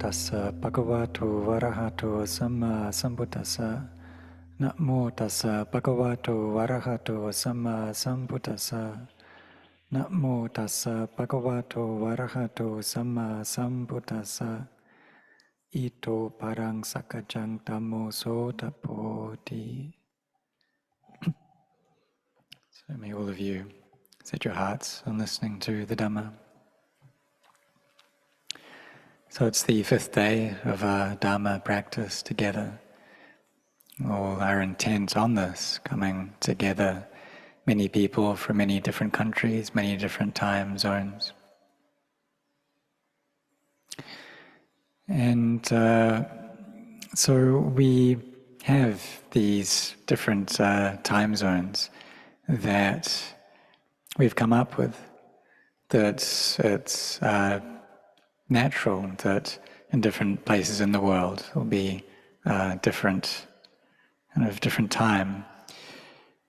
tassa bhagavato arahato samma sambuddhassa. Namo tassa bhagavato arahato samma sambuddhassa. Namo tassa bhagavato arahato samma sambuddhassa. Ito parang sakajang dhammo sotapoti. So may all of you set your hearts on listening to the Dhamma. So it's the 5th day of our Dharma practice together. All our intent on this, coming together, many people from many different countries, many different time zones. And so we have these different time zones that we've come up with, that it's natural that in different places in the world will be different time.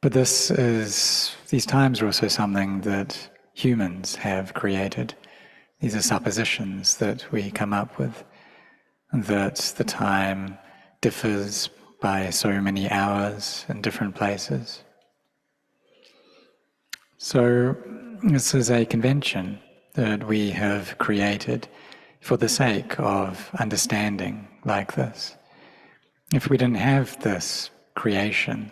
But these times are also something that humans have created. These are suppositions that we come up with, that the time differs by so many hours in different places. So this is a convention that we have created for the sake of understanding like this. If we didn't have this creation,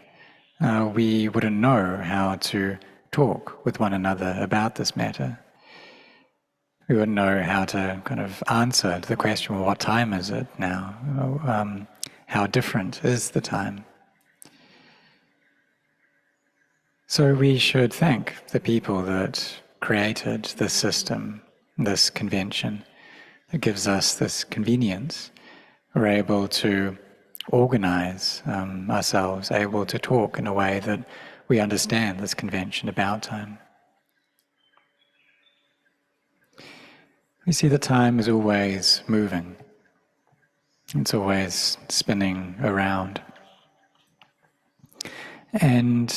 we wouldn't know how to talk with one another about this matter. We wouldn't know how to kind of answer to the question, well, what time is it now? How different is the time? So we should thank the people that created this system, this convention. It gives us this convenience. We're able to organize ourselves, able to talk in a way that we understand this convention about time. We see that time is always moving. It's always spinning around. And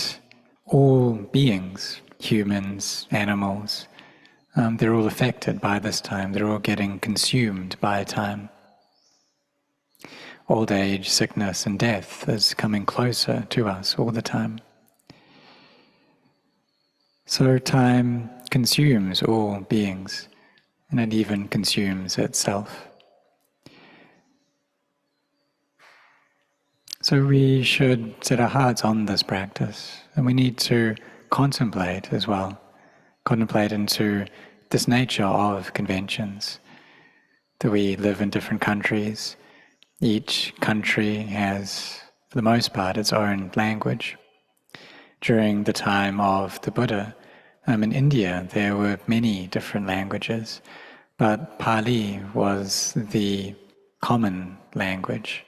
all beings, humans, animals, they're all affected by this time. They're all getting consumed by time. Old age, sickness, and death is coming closer to us all the time. So time consumes all beings, and it even consumes itself. So we should set our hearts on this practice, and we need to contemplate as well. Contemplate into this nature of conventions, that we live in different countries. Each country has, for the most part, its own language. During the time of the Buddha, in India, there were many different languages, but Pali was the common language.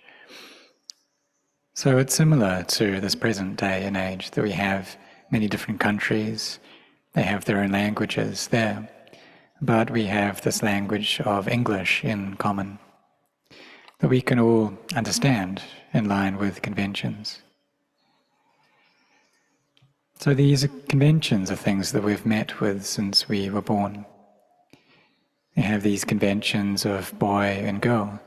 So it's similar to this present day and age, that we have many different countries. They have their own languages there, but we have this language of English in common that we can all understand in line with conventions. So these conventions are things that we've met with since we were born. We have these conventions of boy and girl,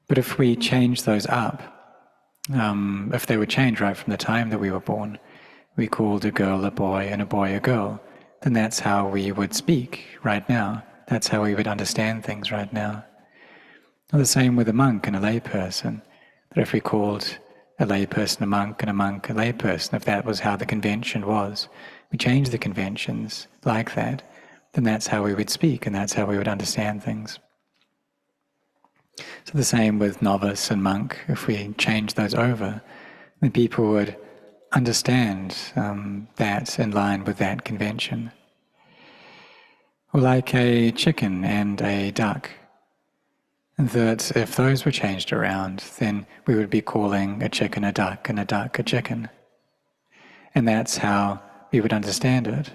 but if we change those up, if they were changed right from the time that we were born, we called a girl a boy and a boy a girl, then that's how we would speak right now. That's how we would understand things right now. Well, the same with a monk and a layperson, that if we called a layperson a monk and a monk a layperson, if that was how the convention was, we changed the conventions like that, then that's how we would speak and that's how we would understand things. So the same with novice and monk, if we change those over, then people would understand that in line with that convention. Or like a chicken and a duck, that if those were changed around, then we would be calling a chicken a duck and a duck a chicken. And that's how we would understand it.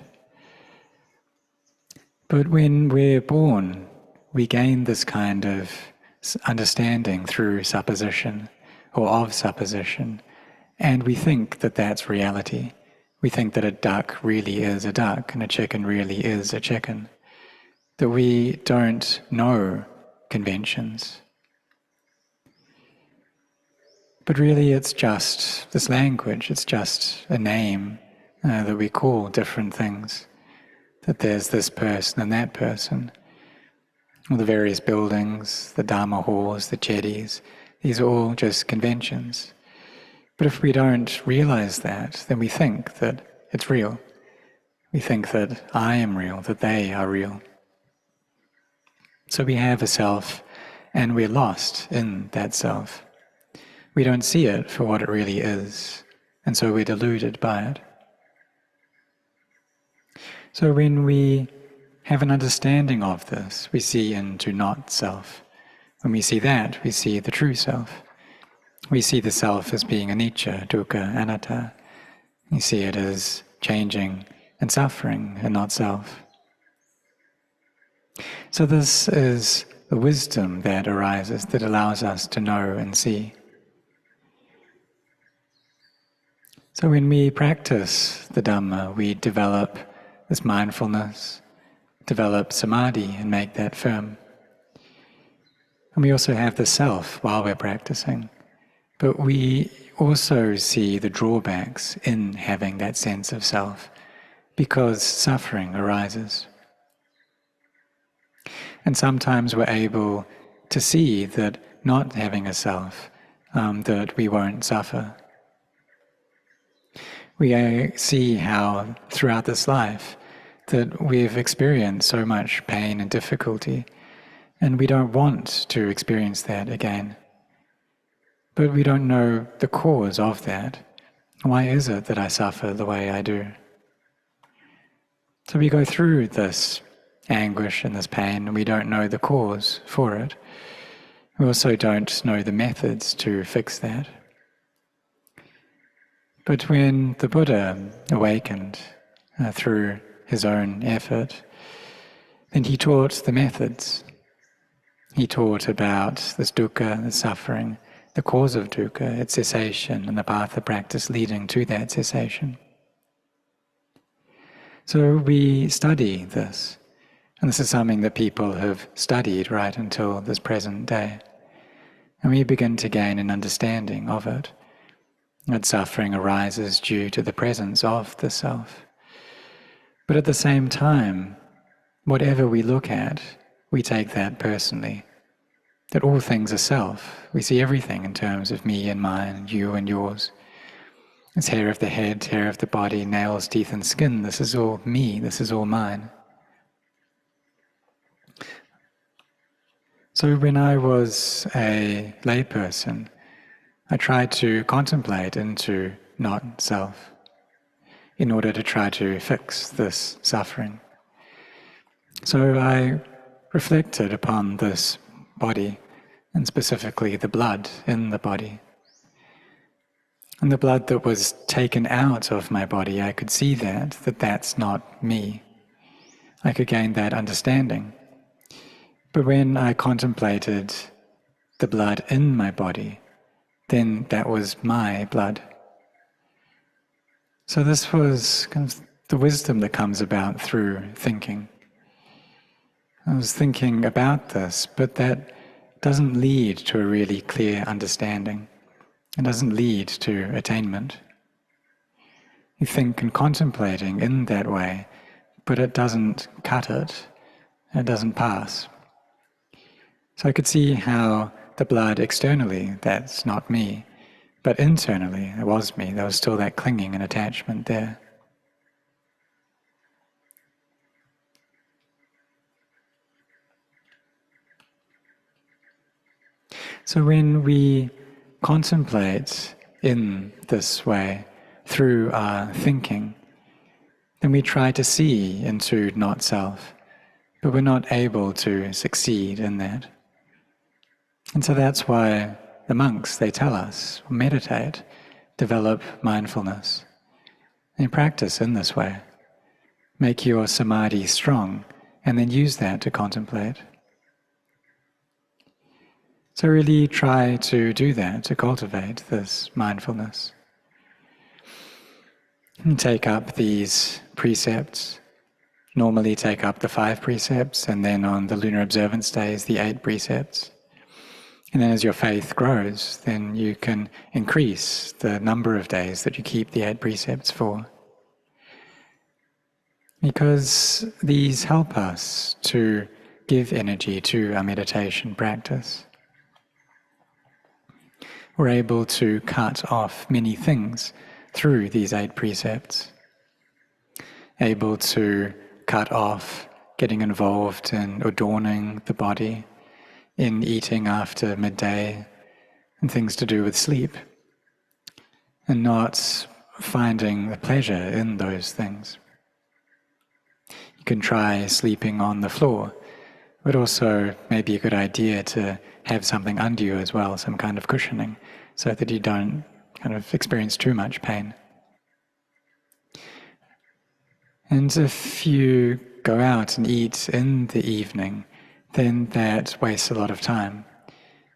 But when we're born, we gain this kind of understanding through supposition, or of supposition, and we think that that's reality. We think that a duck really is a duck and a chicken really is a chicken. That we don't know conventions. But really it's just this language, it's just a name that we call different things. That there's this person and that person. All the various buildings, the Dharma halls, the jetties, these are all just conventions. But if we don't realize that, then we think that it's real. We think that I am real, that they are real. So we have a self, and we're lost in that self. We don't see it for what it really is, and so we're deluded by it. So when we have an understanding of this, we see into not self. When we see that, we see the true self. We see the self as being anicca, dukkha, anatta. We see it as changing and suffering and not self. So this is the wisdom that arises, that allows us to know and see. So when we practice the Dhamma, we develop this mindfulness, develop samadhi and make that firm. And we also have the self while we're practicing. But we also see the drawbacks in having that sense of self, because suffering arises. And sometimes we're able to see that not having a self, that we won't suffer. We see how throughout this life that we've experienced so much pain and difficulty, and we don't want to experience that again. But we don't know the cause of that. Why is it that I suffer the way I do? So we go through this anguish and this pain, and we don't know the cause for it. We also don't know the methods to fix that. But when the Buddha awakened through his own effort, then he taught the methods. He taught about this dukkha, the suffering, the cause of dukkha, its cessation, and the path of practice leading to that cessation. So we study this, and this is something that people have studied right until this present day. And we begin to gain an understanding of it, that suffering arises due to the presence of the self. But at the same time, whatever we look at, we take that personally. That all things are self. We see everything in terms of me and mine, you and yours. It's hair of the head, hair of the body, nails, teeth and skin. This is all me, this is all mine. So when I was a layperson, I tried to contemplate into not self in order to try to fix this suffering. So I reflected upon this body, and specifically the blood in the body. And the blood that was taken out of my body, I could see that that's not me. I could gain that understanding. But when I contemplated the blood in my body, then that was my blood. So this was kind of the wisdom that comes about through thinking. I was thinking about this, but that doesn't lead to a really clear understanding. It doesn't lead to attainment. You think and contemplating in that way, but it doesn't cut it, it doesn't pass. So I could see how the blood externally, that's not me, but internally, it was me. There was still that clinging and attachment there. So when we contemplate in this way, through our thinking, then we try to see into not self, but we're not able to succeed in that. And so that's why the monks, they tell us, meditate, develop mindfulness, and practice in this way. Make your samadhi strong, and then use that to contemplate. So really try to do that, to cultivate this mindfulness. And take up these precepts. Normally take up the 5 precepts, and then on the lunar observance days, the 8 precepts. And then as your faith grows, then you can increase the number of days that you keep the 8 precepts for. Because these help us to give energy to our meditation practice. We're able to cut off many things through these 8 precepts. Able to cut off getting involved in adorning the body, in eating after midday, and things to do with sleep, and not finding the pleasure in those things. You can try sleeping on the floor, but also maybe a good idea to have something under you as well, some kind of cushioning, so that you don't kind of experience too much pain. And if you go out and eat in the evening, then that wastes a lot of time,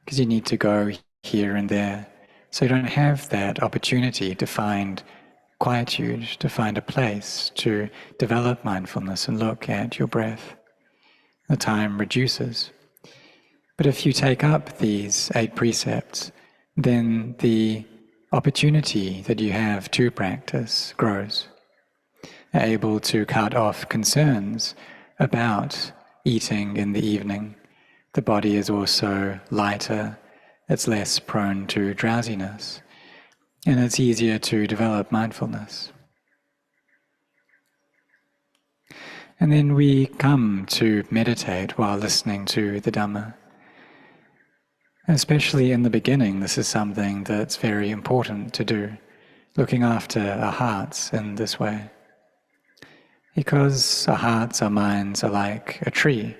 because you need to go here and there. So you don't have that opportunity to find quietude, to find a place to develop mindfulness and look at your breath. The time reduces. But if you take up these 8 precepts, then the opportunity that you have to practice grows. You're able to cut off concerns about eating in the evening. The body is also lighter, it's less prone to drowsiness, and it's easier to develop mindfulness. And then we come to meditate while listening to the Dhamma. Especially in the beginning, this is something that's very important to do, looking after our hearts in this way. Because our hearts, our minds are like a tree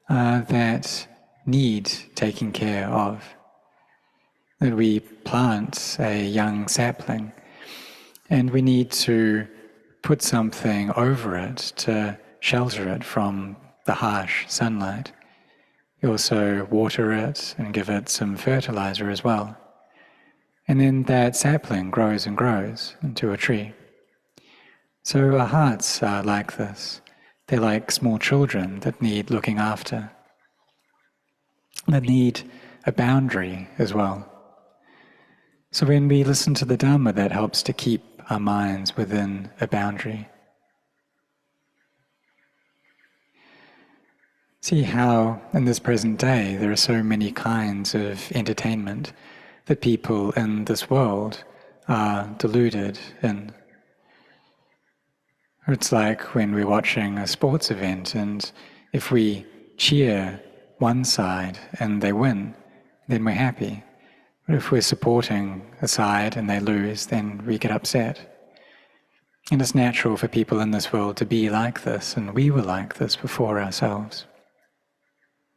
that need taking care of. That we plant a young sapling and we need to put something over it to shelter it from the harsh sunlight. You also water it and give it some fertilizer as well. And then that sapling grows and grows into a tree. So our hearts are like this. They're like small children that need looking after, that need a boundary as well. So when we listen to the Dhamma, that helps to keep our minds within a boundary. See how in this present day there are so many kinds of entertainment that people in this world are deluded in. It's like when we're watching a sports event, and if we cheer one side and they win, then we're happy. But if we're supporting a side and they lose, then we get upset. And it's natural for people in this world to be like this, and we were like this before ourselves.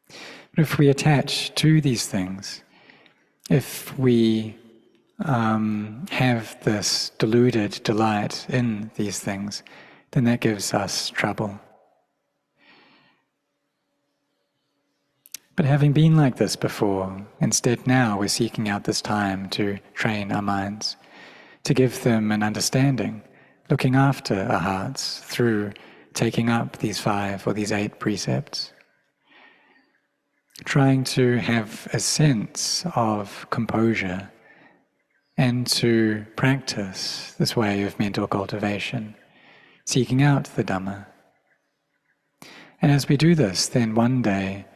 But if we attach to these things, if we have this deluded delight in these things, then that gives us trouble. But having been like this before, instead now we're seeking out this time to train our minds, to give them an understanding, looking after our hearts through taking up these 5 or these 8 precepts, trying to have a sense of composure and to practice this way of mental cultivation, seeking out the Dhamma. And as we do this, then one day,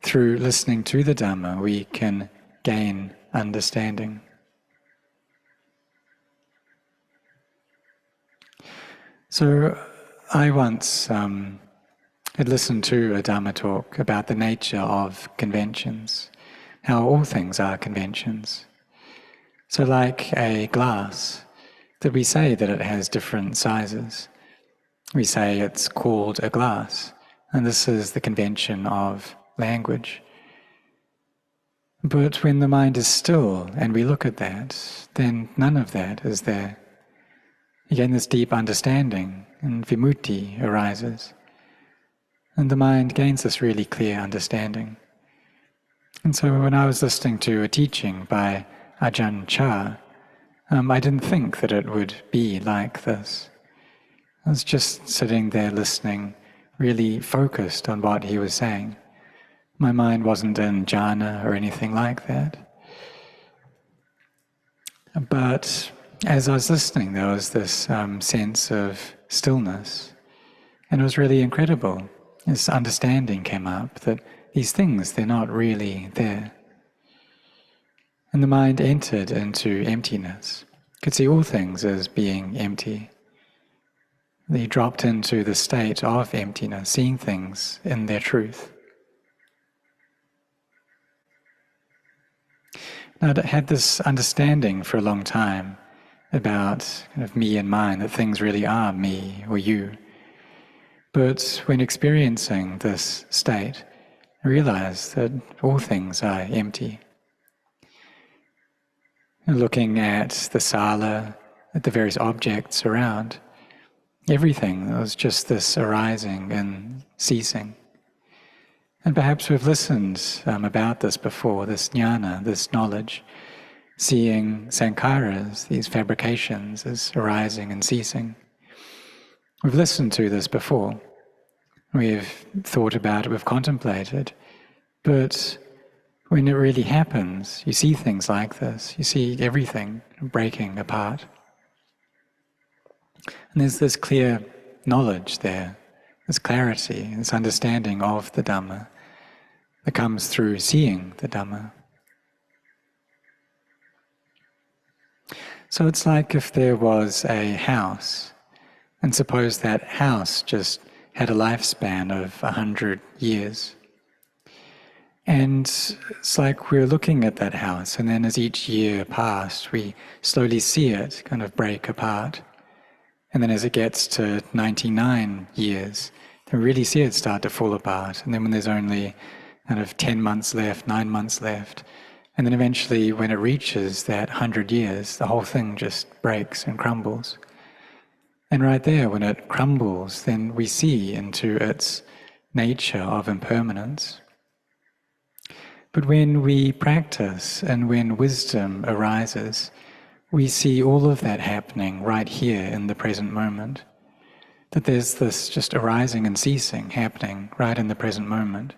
through listening to the Dhamma, we can gain understanding. So I once had listened to a Dhamma talk about the nature of conventions, how all things are conventions. So like a glass, that we say that it has different sizes. We say it's called a glass, and this is the convention of language. But when the mind is still and we look at that, then none of that is there. Again, this deep understanding and vimutti arises. And the mind gains this really clear understanding. And so when I was listening to a teaching by Ajahn Chah, I didn't think that it would be like this. I was just sitting there listening, really focused on what he was saying. My mind wasn't in jhana or anything like that. But as I was listening, there was this sense of stillness, and it was really incredible. This understanding came up that these things, they're not really there. And the mind entered into emptiness, could see all things as being empty. They dropped into the state of emptiness, seeing things in their truth. Now, I had this understanding for a long time about kind of me and mine, that things really are me or you. But when experiencing this state, I realized that all things are empty. And looking at the sala, at the various objects around, everything was just this arising and ceasing. And perhaps we've listened about this before, this jnana, this knowledge, seeing sankharas, these fabrications, as arising and ceasing. We've listened to this before. We've thought about it, we've contemplated. But when it really happens, you see things like this. You see everything breaking apart. And there's this clear knowledge there, this clarity, this understanding of the Dhamma that comes through seeing the Dhamma. So it's like if there was a house, and suppose that house just had a lifespan of 100 years. And it's like we're looking at that house, and then as each year passed, we slowly see it kind of break apart. And then as it gets to 99 years, then we really see it start to fall apart. And then when there's only kind of 10 months left, 9 months left, and then eventually when it reaches that 100 years, the whole thing just breaks and crumbles. And right there, when it crumbles, then we see into its nature of impermanence. But when we practice and when wisdom arises, we see all of that happening right here in the present moment. That there's this just arising and ceasing happening right in the present moment.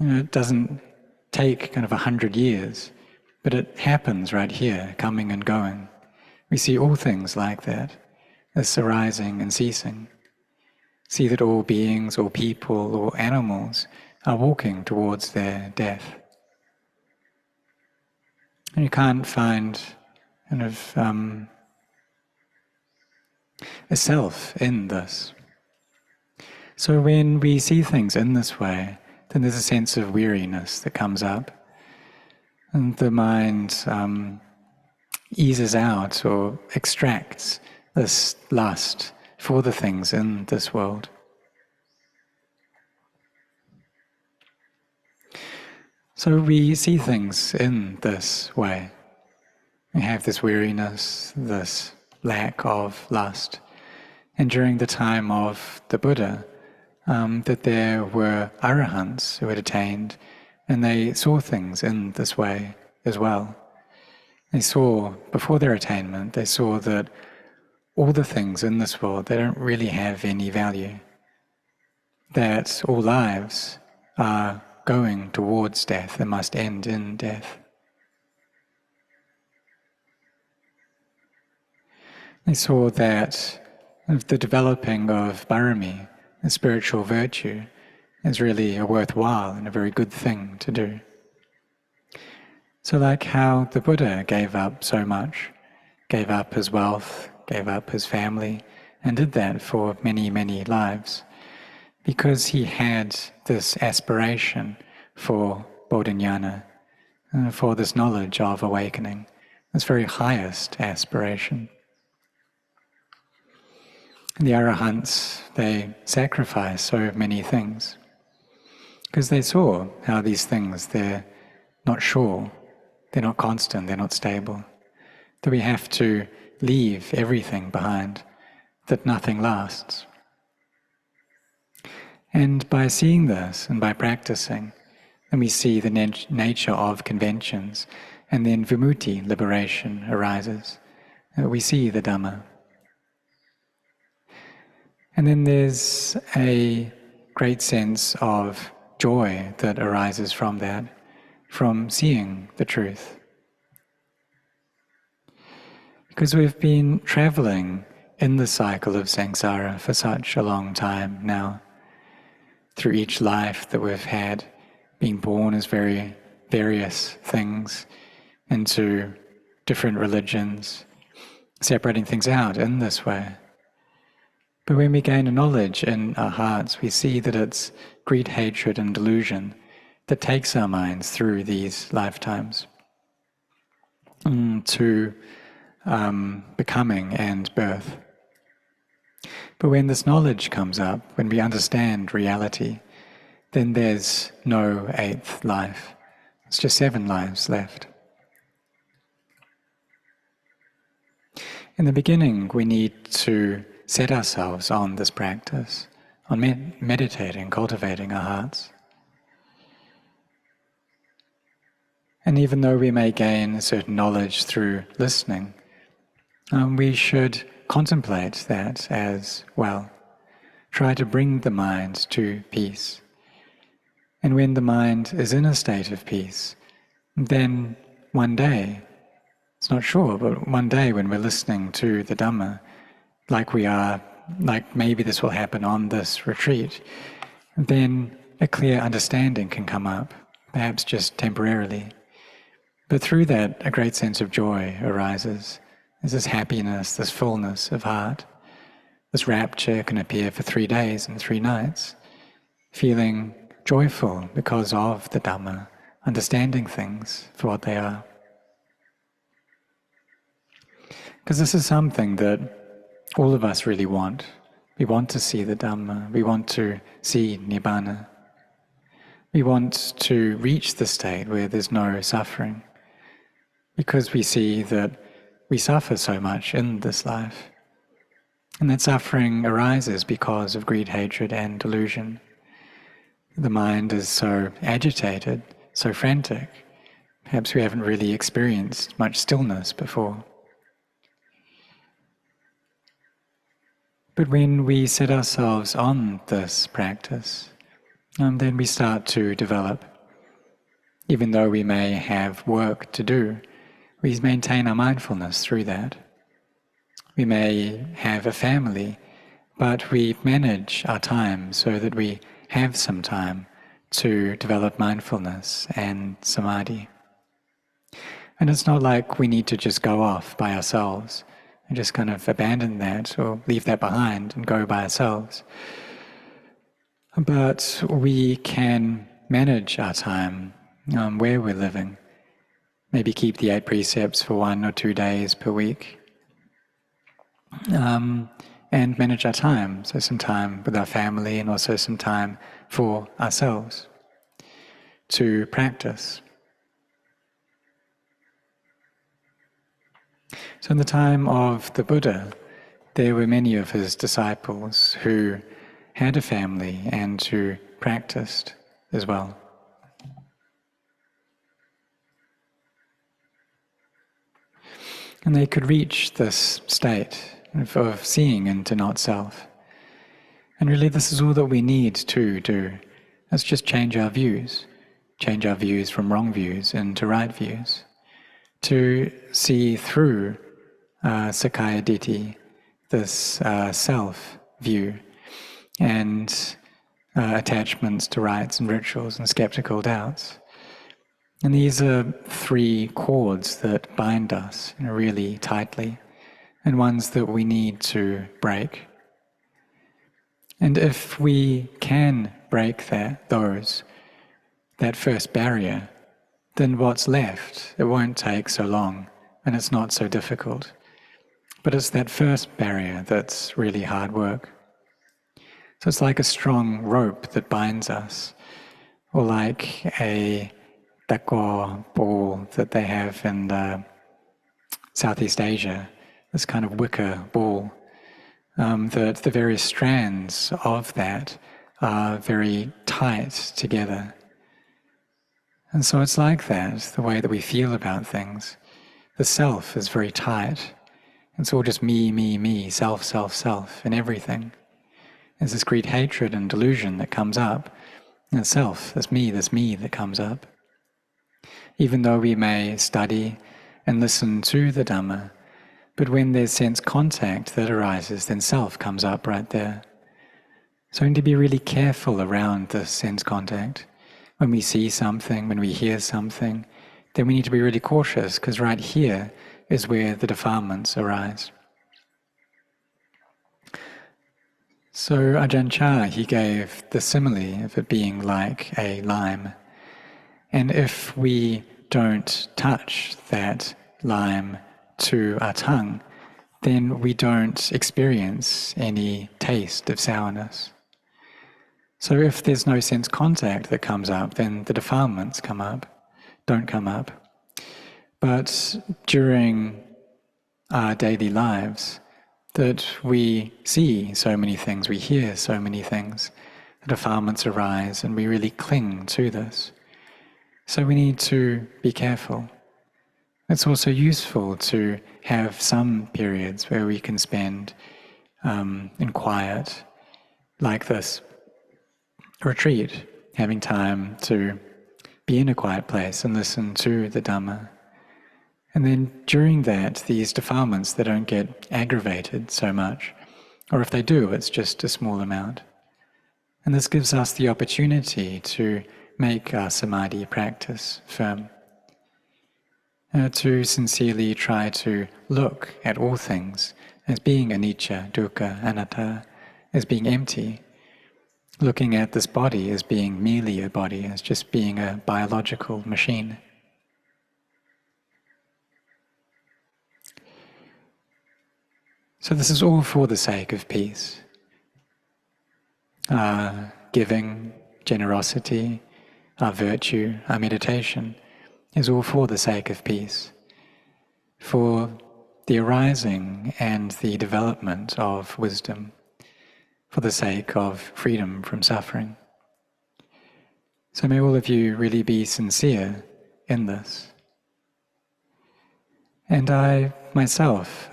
It doesn't take kind of 100 years, but it happens right here, coming and going. We see all things like that, this arising and ceasing. See that all beings, all people, all animals are walking towards their death. And you can't find kind of a self in this. So when we see things in this way, then there's a sense of weariness that comes up, and the mind eases out or extracts this lust for the things in this world. So we see things in this way. We have this weariness, this lack of lust. And during the time of the Buddha, that there were arahants who had attained, and they saw things in this way as well. They saw, before their attainment, they saw that all the things in this world, they don't really have any value. That all lives are going towards death and must end in death. They saw that the developing of parami, the spiritual virtue, is really a worthwhile and a very good thing to do. So like how the Buddha gave up so much, gave up his wealth, gave up his family, and did that for many, many lives, because he had this aspiration for bodhinyana, for this knowledge of awakening, this very highest aspiration. The arahants, they sacrificed so many things because they saw how these things, they're not sure, they're not constant, they're not stable, that we have to leave everything behind, that nothing lasts. And by seeing this and by practicing, then we see the nature of conventions, and then vimutti, liberation, arises. We see the Dhamma. And then there's a great sense of joy that arises from that, from seeing the truth. Because we've been traveling in the cycle of samsara for such a long time now, through each life that we've had, being born as very various things into different religions, separating things out in this way. But when we gain a knowledge in our hearts, we see that it's greed, hatred, and delusion that takes our minds through these lifetimes to becoming and birth. But when this knowledge comes up, when we understand reality, then there's no 8th life. It's just 7 lives left. In the beginning, we need to set ourselves on this practice, on meditating, cultivating our hearts. And even though we may gain a certain knowledge through listening, we should contemplate that as well. Try to bring the mind to peace. And when the mind is in a state of peace, then one day, it's not sure, but one day when we're listening to the Dhamma, like maybe this will happen on this retreat, then a clear understanding can come up, perhaps just temporarily. But through that, a great sense of joy arises. There's this happiness, this fullness of heart. This rapture can appear for 3 days and 3 nights, feeling joyful because of the Dhamma, understanding things for what they are. Because this is something that all of us really want. We want to see the Dhamma. We want to see Nibbana. We want to reach the state where there's no suffering, because we see that we suffer so much in this life. And that suffering arises because of greed, hatred, and delusion. The mind is so agitated, so frantic. Perhaps we haven't really experienced much stillness before. But when we set ourselves on this practice, then we start to develop. Even though we may have work to do, we maintain our mindfulness through that. We may have a family, but we manage our time so that we have some time to develop mindfulness and samadhi. And it's not like we need to just go off by ourselves and just kind of abandon that or leave that behind and go by ourselves. But we can manage our time where we're living. Maybe keep the 8 precepts for 1 or 2 days per week. And manage our time, so some time with our family and also some time for ourselves to practice. So in the time of the Buddha, there were many of his disciples who had a family and who practiced as well. And they could reach this state of seeing into not self. And really this is all that we need to do. Let's just change our views from wrong views into right views, to see through Sakkaya Ditthi, this self view, and attachments to rites and rituals and skeptical doubts. And these are 3 cords that bind us really tightly, and ones that we need to break. And if we can break that first barrier, then what's left, it won't take so long, and it's not so difficult. But it's that first barrier that's really hard work. So it's like a strong rope that binds us, or like a tako ball that they have in Southeast Asia, this kind of wicker ball. The various strands of that are very tight together. And so it's like that, the way that we feel about things. The self is very tight. It's all just me, self, self, self, in everything. There's this great hatred and delusion that comes up, The self, this me that comes up. Even though we may study and listen to the Dhamma, but when there's sense contact that arises, then self comes up right there. So we need to be really careful around this sense contact. When we see something, when we hear something, then we need to be really cautious, because right here is where the defilements arise. So Ajahn Chah, he gave the simile of it being like a lime. And if we don't touch that lime to our tongue, then we don't experience any taste of sourness. So if there's no sense contact that comes up, then the defilements don't come up. But during our daily lives, that we see so many things, we hear so many things, the defilements arise and we really cling to this. So we need to be careful. It's also useful to have some periods where we can spend in quiet, like this retreat, having time to be in a quiet place and listen to the Dhamma. And then during that, these defilements, they don't get aggravated so much. Or if they do, it's just a small amount. And this gives us the opportunity to make our samadhi practice firm. To sincerely try to look at all things as being anicca, dukkha, anatta, as being empty. Looking at this body as being merely a body, as just being a biological machine. So this is all for the sake of peace. Our giving, generosity, our virtue, our meditation is all for the sake of peace, for the arising and the development of wisdom, for the sake of freedom from suffering. So may all of you really be sincere in this. And I myself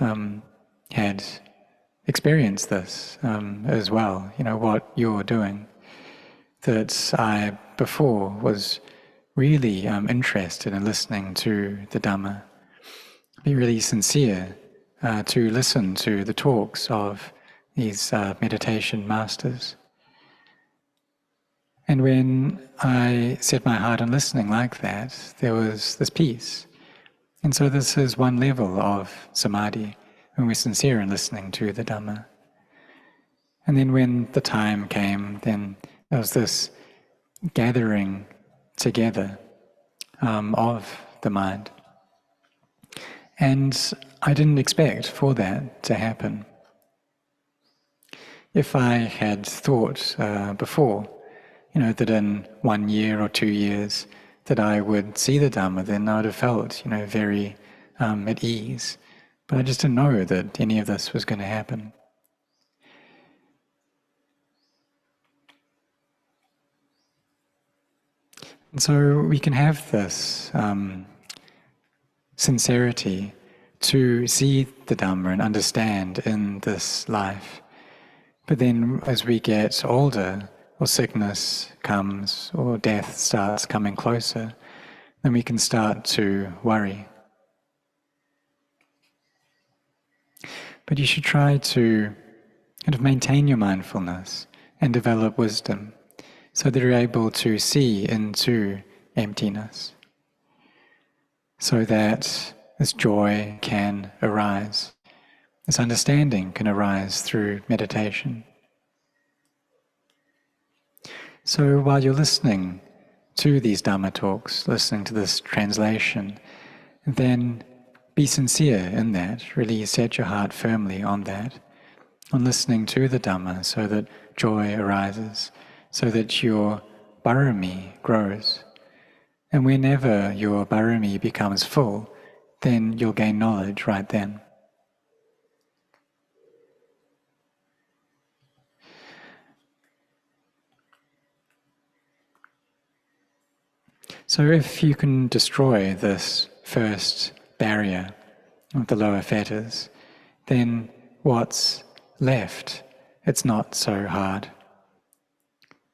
had experienced this as well, what you're doing, that I before was really interested in listening to the Dhamma, be really sincere to listen to the talks of these meditation masters. And when I set my heart on listening like that, there was this peace. And so this is one level of samadhi, when we're sincere in listening to the Dhamma. And then when the time came, then there was this gathering together of the mind. And I didn't expect for that to happen. If I had thought before, that in 1 year or 2 years that I would see the Dhamma, then I would have felt, very at ease. But I just didn't know that any of this was going to happen. And so we can have this sincerity to see the Dhamma and understand in this life. But then as we get older, or sickness comes, or death starts coming closer, then we can start to worry. But you should try to kind of maintain your mindfulness and develop wisdom so that you're able to see into emptiness, so that this joy can arise, this understanding can arise through meditation. So while you're listening to these Dhamma talks, listening to this translation, then be sincere in that, really set your heart firmly on that, on listening to the Dhamma so that joy arises, so that your parami grows. And whenever your parami becomes full, then you'll gain knowledge right then. So if you can destroy this first barrier of the lower fetters, then what's left, it's not so hard.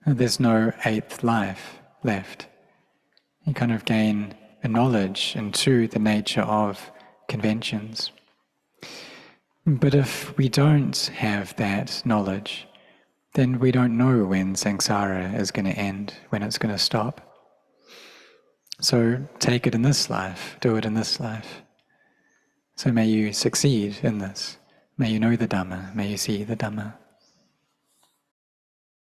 There's no eighth life left. You kind of gain a knowledge into the nature of conventions. But if we don't have that knowledge, then we don't know when samsara is going to end, when it's going to stop. So take it in this life, do it in this life. So may you succeed in this. May you know the Dhamma, may you see the Dhamma.